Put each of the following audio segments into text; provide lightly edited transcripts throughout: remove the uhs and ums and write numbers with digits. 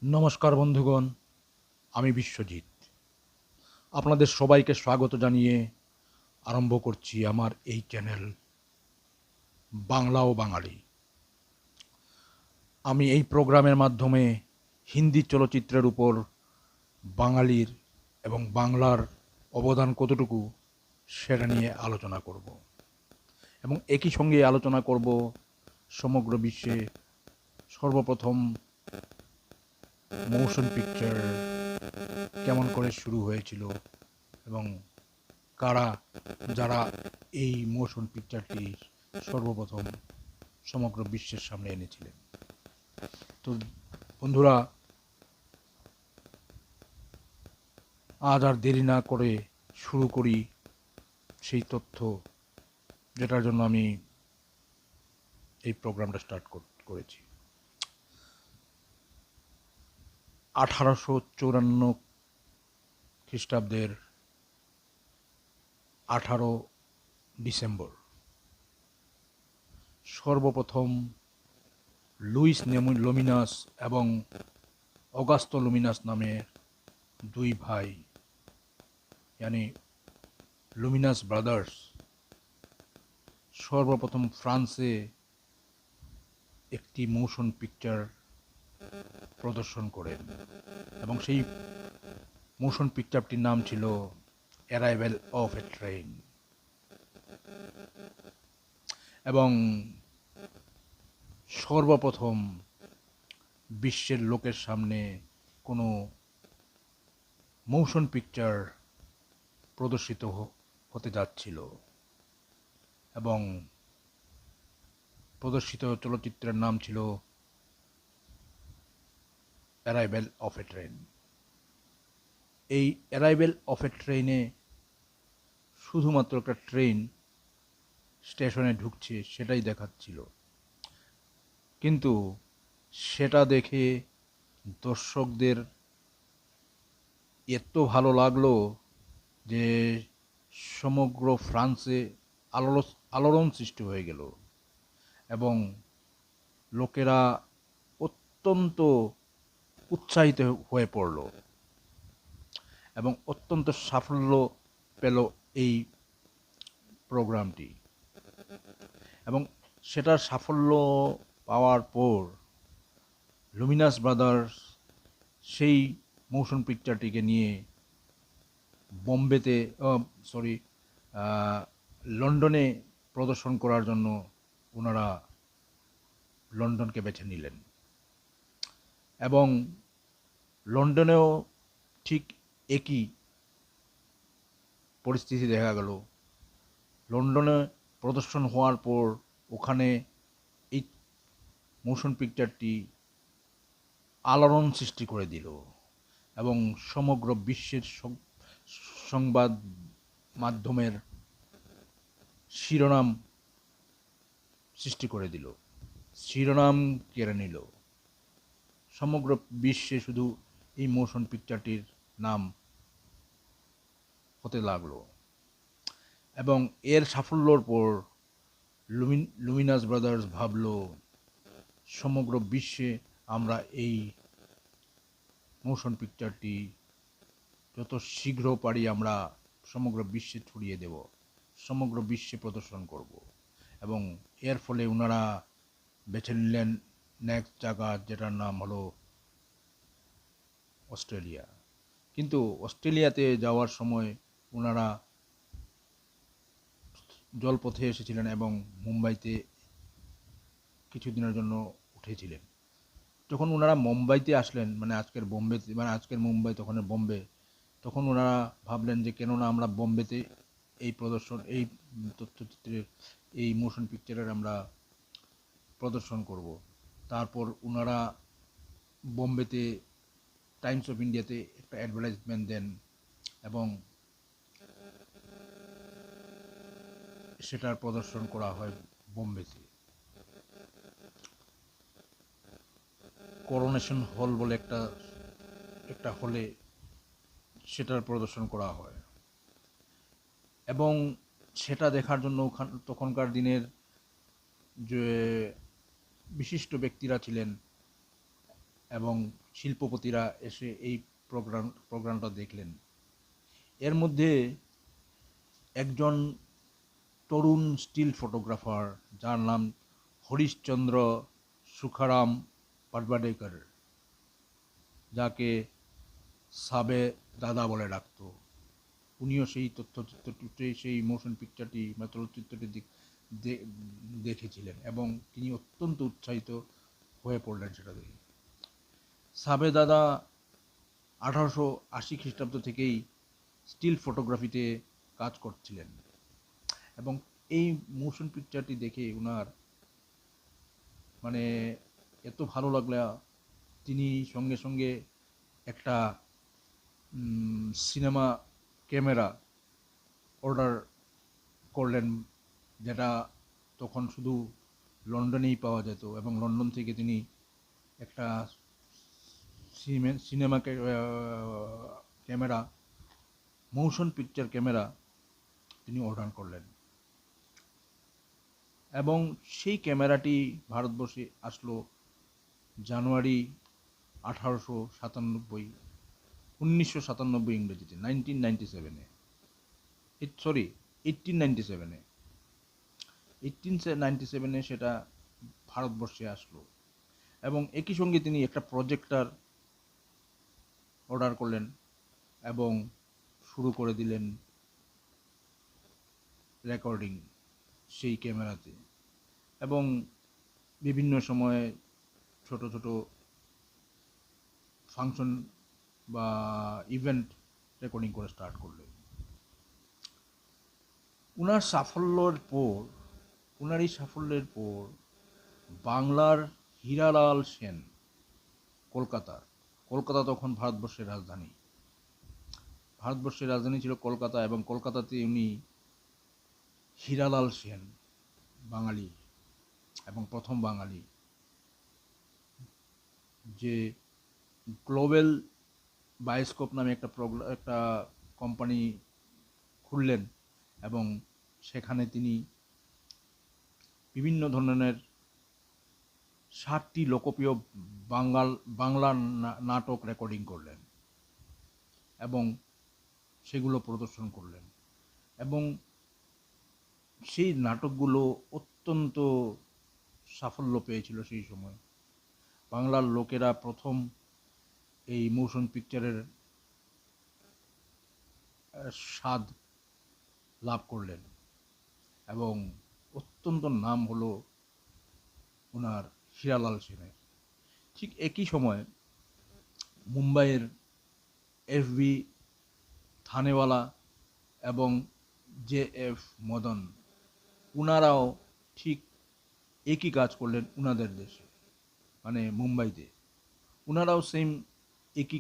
নমস্কার বন্ধুগণ, আমি বিশ্বজিৎ। আপনাদের সবাইকে স্বাগত জানিয়ে আরম্ভ করছি আমার এই চ্যানেল বাংলা ও বাঙালি। আমি এই প্রোগ্রামের মাধ্যমে হিন্দি চলচ্চিত্রের উপর বাঙালির এবং বাংলার অবদান কতটুকু সেটা নিয়ে আলোচনা করব এবং একই সঙ্গে আলোচনা করব সমগ্র বিশ্বে সর্বপ্রথম মোশন পিকচার কেমন করে শুরু হয়েছিল এবং কারা যারা এই মোশন পিকচারটি সর্বপ্রথম সমগ্র বিশ্বের সামনে এনেছিলেন। তো বন্ধুরা, আজ আর দেরি না করে শুরু করি সেই তথ্য যেটার জন্য আমি এই প্রোগ্রামটা স্টার্ট করেছি। 1854 খ্রিস্টাব্দের 18 ডিসেম্বর সর্বপ্রথম লুইস লুমিনাস এবং অগাস্তো লুমিনাস নামের দুই ভাই, यानी লুমিনাস ব্রাদার্স, সর্বপ্রথম ফ্রান্সে একটি মোশন পিকচার প্রদর্শন করেন এবং সেই মোশন পিকচারটির নাম ছিল অ্যারাইভেল অফ এ ট্রেন। এবং সর্বপ্রথম বিশ্বের লোকের সামনে কোনো মোশন পিকচার প্রদর্শিত হতে যাচ্ছিল এবং প্রদর্শিত চলচ্চিত্রের নাম ছিল অ্যারাইভেল অফ এ ট্রেন। এই অ্যারাইভেল অফ এ ট্রেনে শুধুমাত্র একটা ট্রেন স্টেশনে ঢুকছে সেটাই দেখাচ্ছিল, কিন্তু সেটা দেখে দর্শকদের এত ভালো লাগলো যে সমগ্র ফ্রান্সে আলোড়ন সৃষ্টি হয়ে গেল এবং লোকেরা অত্যন্ত উৎসাহিত হয়ে পড়ল এবং অত্যন্ত সাফল্য পেল এই প্রোগ্রামটি। এবং সেটার সাফল্য পাওয়ার পর লুমিনাস ব্রাদার্স সেই মোশন পিকচারটিকে নিয়ে বোম্বেতে সরি লন্ডনে প্রদর্শন করার জন্য ওনারা লন্ডনকে বেছে নিলেন এবং লন্ডনেও ঠিক একই পরিস্থিতি দেখা গেল। লন্ডনে প্রদর্শন হওয়ার পর ওখানে এই মোশন পিকচারটি আলোড়ন সৃষ্টি করে দিল এবং সমগ্র বিশ্বের সংবাদ মাধ্যমের শিরোনাম সৃষ্টি করে দিল, শিরোনাম কেড়ে নিল। সমগ্র বিশ্বে শুধু এই মোশন পিকচারটির নাম হতে লাগলো এবং এর সাফল্যর পর লুমিনাস ব্রাদার্স ভাবলো সমগ্র বিশ্বে আমরা এই মোশন পিকচারটি যত শীঘ্র পারি আমরা সমগ্র বিশ্বে ছড়িয়ে দেব, সমগ্র বিশ্বে প্রদর্শন করব। এবং এর ফলে ওনারা বেছে নিলেন নেক্সট জায়গা, যেটার নাম হলো অস্ট্রেলিয়া। কিন্তু অস্ট্রেলিয়াতে যাওয়ার সময় ওনারা জলপথে এসেছিলেন এবং মুম্বাইতে কিছুদিনের জন্য উঠেছিলেন। যখন ওনারা মুম্বাইতে আসলেন, মানে আজকের বোম্বেতে, মানে আজকের মুম্বাই তখনের বোম্বে, তখন ওনারা ভাবলেন যে কেননা আমরা বোম্বেতে এই প্রদর্শন, এই তথ্যচিত্রের, এই মোশন পিকচারের আমরা প্রদর্শন করব। তারপর ওনারা বোম্বেতে টাইমস অফ ইন্ডিয়াতে একটা অ্যাডভার্টাইজমেন্ট দেন এবং সেটার প্রদর্শন করা হয় বোম্বেতে। করোনেশন হল বলে একটা হলে সেটার প্রদর্শন করা হয় এবং সেটা দেখার জন্য তখনকার দিনের যে বিশিষ্ট ব্যক্তিরা ছিলেন এবং শিল্পপতিরা এসে এই প্রোগ্রামটা দেখলেন। এর মধ্যে একজন তরুণ স্টিল ফটোগ্রাফার যার নাম হরিশচন্দ্র সুখারাম পাটবাডেকর, যাকে সাবে দাদা বলে ডাকত, উনিও সেই তথ্যচিত্রটি, সেই মোশন পিকচারটি বা চলচ্চিত্রটি দেখেছিলেন এবং তিনি অত্যন্ত উৎসাহিত হয়ে পড়লেন সেটা দেখে। সাবে দাদা 1880 খ্রিস্টাব্দ থেকেই স্টিল ফটোগ্রাফিতে কাজ করছিলেন এবং এই মোশন পিকচারটি দেখে ওনার মানে এত ভালো লাগলো, তিনি সঙ্গে সঙ্গে একটা সিনেমা ক্যামেরা অর্ডার করলেন, যেটা তখন শুধু লন্ডনেই পাওয়া যেত এবং লন্ডন থেকে তিনি একটা cinema camera, motion picture camera তিনি অর্ডার করলেন এবং সেই ক্যামেরাটি ভারতবর্ষে আসলো জানুয়ারি 1897, 1997 ইংরেজিতে, 1897-এ, 1897-এ সেটা ভারতবর্ষে আসলো এবং একই সঙ্গে তিনি একটা প্রজেক্টর অর্ডার করলেন এবং শুরু করে দিলেন রেকর্ডিং সেই ক্যামেরাতে এবং বিভিন্ন সময়ে ছোট ছোট ফাংশন বা ইভেন্ট রেকর্ডিং করে স্টার্ট করলেন। উনার এই সাফল্যের পর বাংলার হীরালাল সেন কলকাতা তখন ভারতবর্ষের রাজধানী ছিল কলকাতা এবং কলকাতাতে উনি হীরালাল সেন, বাঙালি এবং প্রথম বাঙালি যে গ্লোবাল বায়োস্কোপ নামে একটা কোম্পানি খুললেন এবং সেখানে তিনি বিভিন্ন ধরনের 60টি লোকপ্রিয় বাংলা নাটক রেকর্ডিং করলেন এবং সেগুলো প্রদর্শন করলেন এবং সেই নাটকগুলো অত্যন্ত সাফল্য পেয়েছিল। সেই সময় বাংলার লোকেরা প্রথম এই মোশন পিকচারের স্বাদ লাভ করলেন এবং অত্যন্ত নাম হলো ওনার হীরালাল সেনের। ঠিক একই সময় মুম্বাইয়ের এফবি থানেওয়ালা এবং JF মদন, ওনারাও ঠিক একই কাজ করলেন ওনাদের দেশে, মানে মুম্বাইতে। ওনারাও সেম একই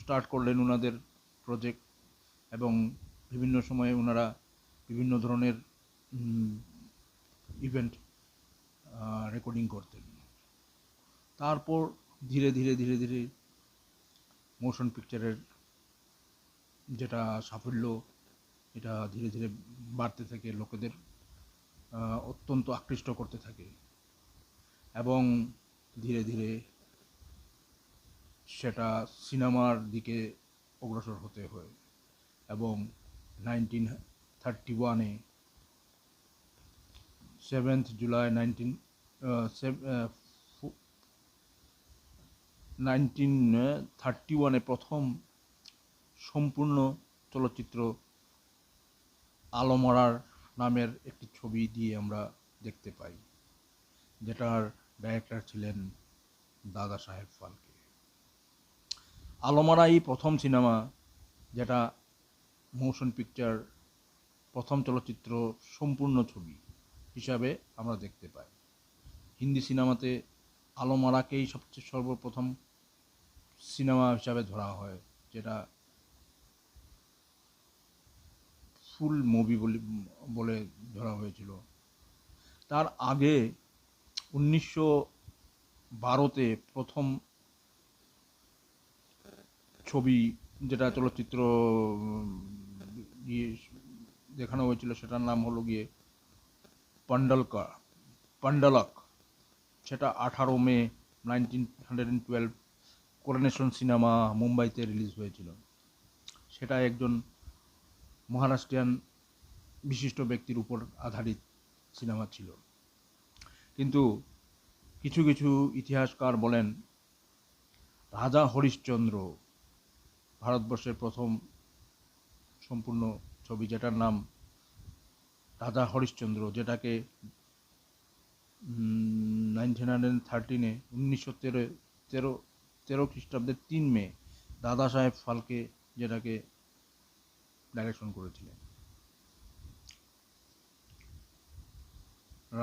স্টার্ট করলেন ওনাদের প্রজেক্ট এবং বিভিন্ন সময়ে ওনারা বিভিন্ন ধরনের ইভেন্ট রেকর্ডিং করতেন। তারপর ধীরে ধীরে মোশন পিকচারের যেটা সাফল্য, এটা ধীরে ধীরে বাড়তে থাকে, লোকেদের অত্যন্ত আকৃষ্ট করতে থাকে এবং ধীরে ধীরে সেটা সিনেমার দিকে অগ্রসর হতে হয় এবং 1931-এ 7th জুলাই 1931-এ প্রথম সম্পূর্ণ চলচ্চিত্র আলমরার নামের একটি ছবি দিয়ে আমরা দেখতে পাই, যেটার ডাইরেক্টর ছিলেন দাদা সাহেব ফালকে। আলমারাই প্রথম সিনেমা যেটা মোশন পিকচার প্রথম চলচ্চিত্র সম্পূর্ণ ছবি হিসাবে আমরা দেখতে পাই। হিন্দি সিনেমাতে আলমারাকেই সবচেয়ে সর্বপ্রথম সিনেমা হিসাবে ধরা হয়, যেটা ফুল মুভি বলে ধরা হয়েছিল। তার আগে 1912-তে প্রথম ছবি যেটা চলচ্চিত্র দেখানো হয়েছিল সেটার নাম হলো গিয়ে পান্ডালক, সেটা 18 মে 1912 করোনেশন সিনেমা মুম্বাইতে রিলিজ হয়েছিল। সেটা একজন মহারাষ্ট্রিয়ান বিশিষ্ট ব্যক্তির উপর আধারিত সিনেমা ছিল। কিন্তু কিছু কিছু ইতিহাসকার বলেন রাজা হরিশ্চন্দ্র ভারতবর্ষের প্রথম সম্পূর্ণ ছবি, যেটার নাম রাজা হরিশ্চন্দ্র, যেটাকে 1913 তেরো খ্রিস্টাব্দের 3 মে দাদা সাহেব ফালকে যেটাকে ডাইরেকশন করেছিলেন।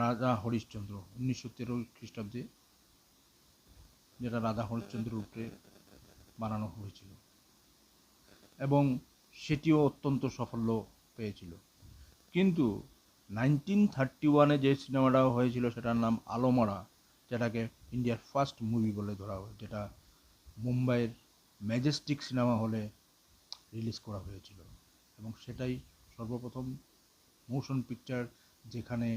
রাজা হরিশ্চন্দ্র 1913 খ্রিস্টাব্দে, যেটা রাজা হরিশ্চন্দ্রের উপরে বানানো হয়েছিল এবং সেটিও অত্যন্ত সাফল্য পেয়েছিল। কিন্তু 1931 যে সিনেমাটা হয়েছিল সেটার নাম আলোমরা, যেটাকে ইন্ডিয়ার ফার্স্ট মুভি বলে ধরা হয়, যেটা মুম্বাইয়ের ম্যাজেস্টিক সিনেমা হলে রিলিজ করা হয়েছিল এবং সেটাই সর্বপ্রথম মোশন পিকচার যেখানে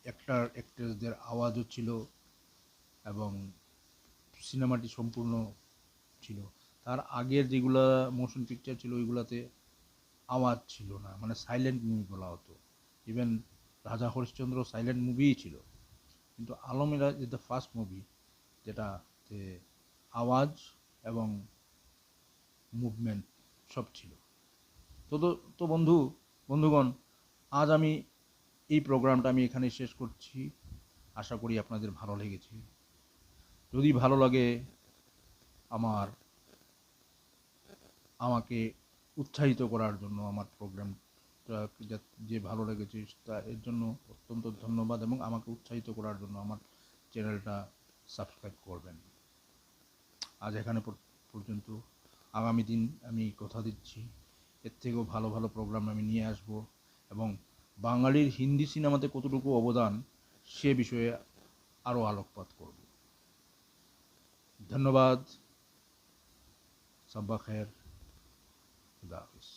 অ্যাক্টর অ্যাক্ট্রেসদের আওয়াজও ছিল এবং সিনেমাটি সম্পূর্ণ ছিল। তার আগের যেগুলা মোশন পিকচার ছিল ওইগুলাতে আওয়াজ ছিল না, মানে সাইলেন্ট মুভি বলা হতো। ইভেন রাজা হরিশ্চন্দ্র সাইলেন্ট মুভিই ছিল, কিন্তু আলমেরা ইজ দ্য ফার্স্ট মুভি যেটাতে আওয়াজ এবং মুভমেন্ট সব ছিল। তো তো তো বন্ধুগণ, আজ আমি এই প্রোগ্রামটা আমি এখানে শেষ করছি। আশা করি আপনাদের ভালো লেগেছে। যদি ভালো লাগে আমাকে উৎসাহিত করার জন্য, আমার প্রোগ্রামটা যে ভালো লেগেছে তা এর জন্য অত্যন্ত ধন্যবাদ, এবং আমাকে উৎসাহিত করার জন্য আমার চ্যানেলটা সাবস্ক্রাইব করবেন। আজ এখানে পর্যন্ত। আগামী দিন আমি কথা দিচ্ছি এর থেকেও ভালো ভালো প্রোগ্রাম আমি নিয়ে আসব এবং বাঙালির হিন্দি সিনেমাতে কতটুকু অবদান সে বিষয়ে আরও আলোকপাত করব। ধন্যবাদ। সাব্বা খের। খুদা হাফিজ।